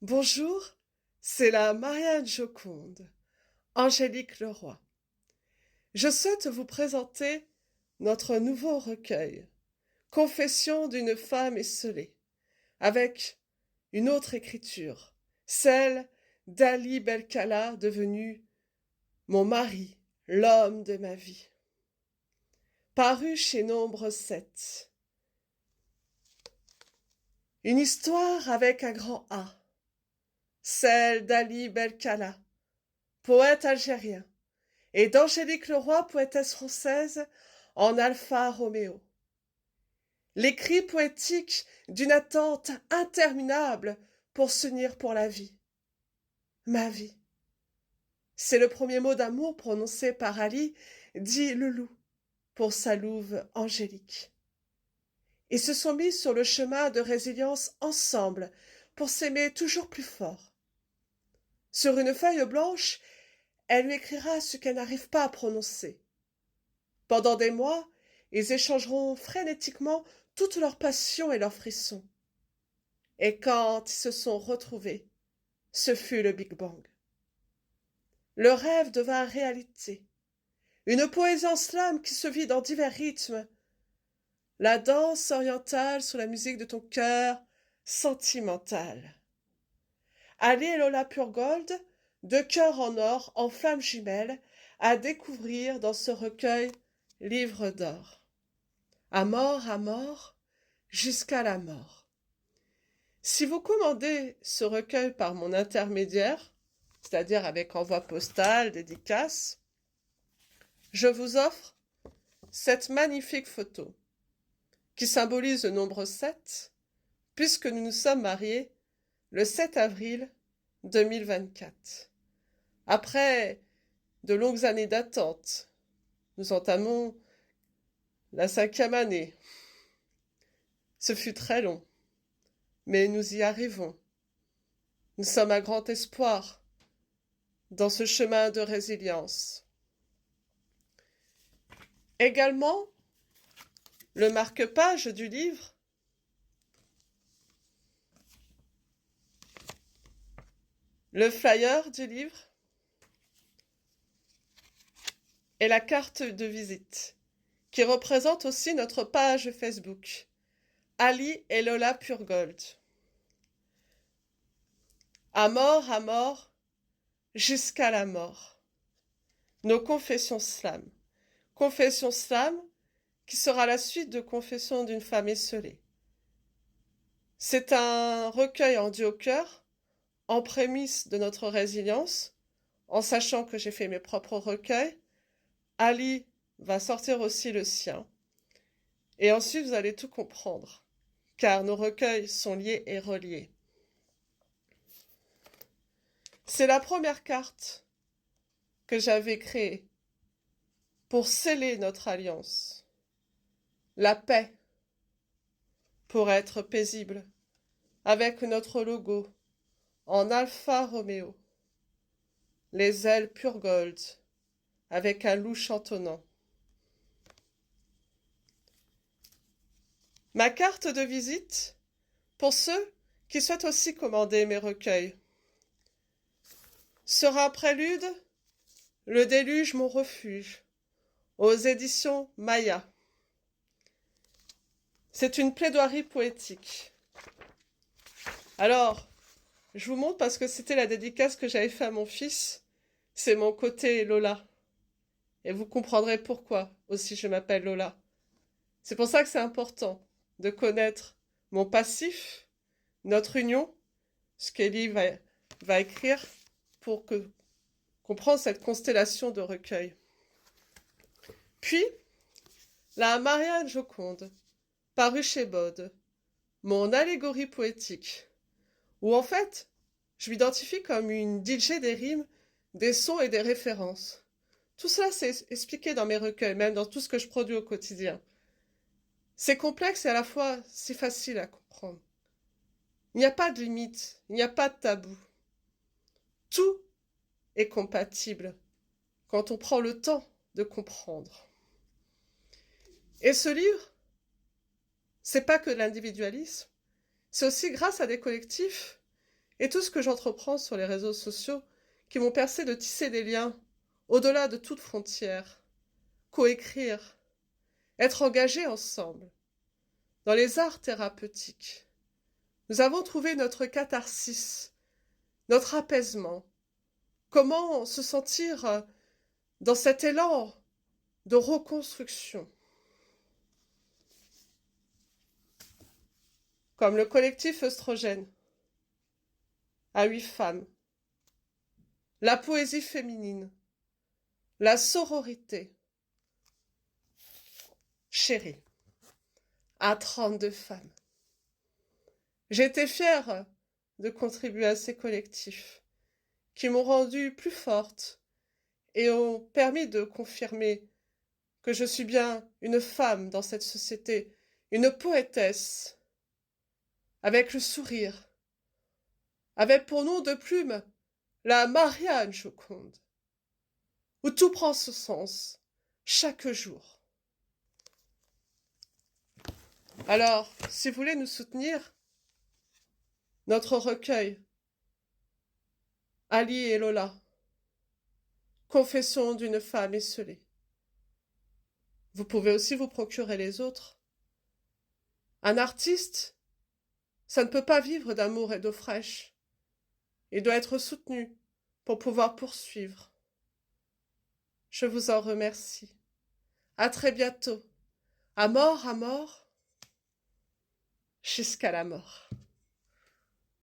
Bonjour, c'est la Marianne Joconde, Angélique Leroy. Je souhaite vous présenter notre nouveau recueil, Confession d'une femme esseulée, avec une autre écriture, celle d'Ali Belkala, devenu mon mari, l'homme de ma vie. Paru chez Nombre 7. Une histoire avec un grand A, celle d'Ali Belkala, poète algérien, et d'Angélique Leroy, poétesse française, en Alpha Roméo. L'écrit poétique d'une attente interminable pour s'unir pour la vie. Ma vie. C'est le premier mot d'amour prononcé par Ali, dit le loup, pour sa louve Angélique. Ils se sont mis sur le chemin de résilience ensemble pour s'aimer toujours plus fort. Sur une feuille blanche, elle lui écrira ce qu'elle n'arrive pas à prononcer. Pendant des mois, ils échangeront frénétiquement toute leur passion et leurs frissons. Et quand ils se sont retrouvés, ce fut le Big Bang. Le rêve devint réalité. Une poésie en slam qui se vit dans divers rythmes. La danse orientale sous la musique de ton cœur sentimental. Ali et Lola Purgold, deux cœurs en or, en flammes jumelles, à découvrir dans ce recueil Livre d'or. À mort, jusqu'à la mort. Si vous commandez ce recueil par mon intermédiaire, c'est-à-dire avec envoi postal, dédicace, je vous offre cette magnifique photo qui symbolise le nombre 7, puisque nous nous sommes mariés le 7 avril 2024. Après de longues années d'attente, nous entamons la 5e année. Ce fut très long, mais nous y arrivons. Nous sommes un grand espoir dans ce chemin de résilience. Également, le marque-page du livre, le flyer du livre et la carte de visite, qui représente aussi notre page Facebook, Ali et Lola Purgold. À mort, jusqu'à la mort. Nos confessions slam. Confession slam qui sera la suite de Confession d'une femme esseulée. C'est un recueil en duo cœur, en prémisse de notre résilience, en sachant que j'ai fait mes propres recueils. Ali va sortir aussi le sien. Et ensuite, vous allez tout comprendre, car nos recueils sont liés et reliés. C'est la première carte que j'avais créée pour sceller notre alliance. La paix, pour être paisible, avec notre logo en Alpha Roméo. Les ailes pure gold, avec un loup chantonnant. Ma carte de visite, pour ceux qui souhaitent aussi commander mes recueils, sera un prélude, Le déluge, mon refuge, aux éditions Maya. C'est une plaidoirie poétique. Alors, je vous montre parce que c'était la dédicace que j'avais faite à mon fils. C'est mon côté Lola. Et vous comprendrez pourquoi aussi je m'appelle Lola. C'est pour ça que c'est important de connaître mon passif, notre union, ce qu'Elie va écrire pour comprendre cette constellation de recueils. Puis, la Marianne Joconde, parue chez Bode, mon allégorie poétique, où en fait, je m'identifie comme une DJ des rimes, des sons et des références. Tout cela, c'est expliqué dans mes recueils, même dans tout ce que je produis au quotidien. C'est complexe et à la fois si facile à comprendre. Il n'y a pas de limite, il n'y a pas de tabou. Tout est compatible quand on prend le temps de comprendre. Et ce livre, c'est pas que de l'individualisme, c'est aussi grâce à des collectifs et tout ce que j'entreprends sur les réseaux sociaux qui m'ont permis de tisser des liens au-delà de toute frontière, coécrire, être engagés ensemble dans les arts thérapeutiques. Nous avons trouvé notre catharsis, notre apaisement. Comment se sentir dans cet élan de reconstruction. Comme le collectif œstrogène, à 8 femmes, la poésie féminine, la sororité, chérie, à 32 femmes. J'ai été fière de contribuer à ces collectifs qui m'ont rendue plus forte et ont permis de confirmer que je suis bien une femme dans cette société, une poétesse, avec le sourire, avec pour nom de plume la Marianne Joconde, où tout prend ce sens, chaque jour. Alors, si vous voulez nous soutenir, notre recueil, Ali et Lola, Confession d'une femme esselée. Vous pouvez aussi vous procurer les autres. Un artiste, ça ne peut pas vivre d'amour et d'eau fraîche. Il doit être soutenu pour pouvoir poursuivre. Je vous en remercie. À très bientôt. À mort, jusqu'à la mort.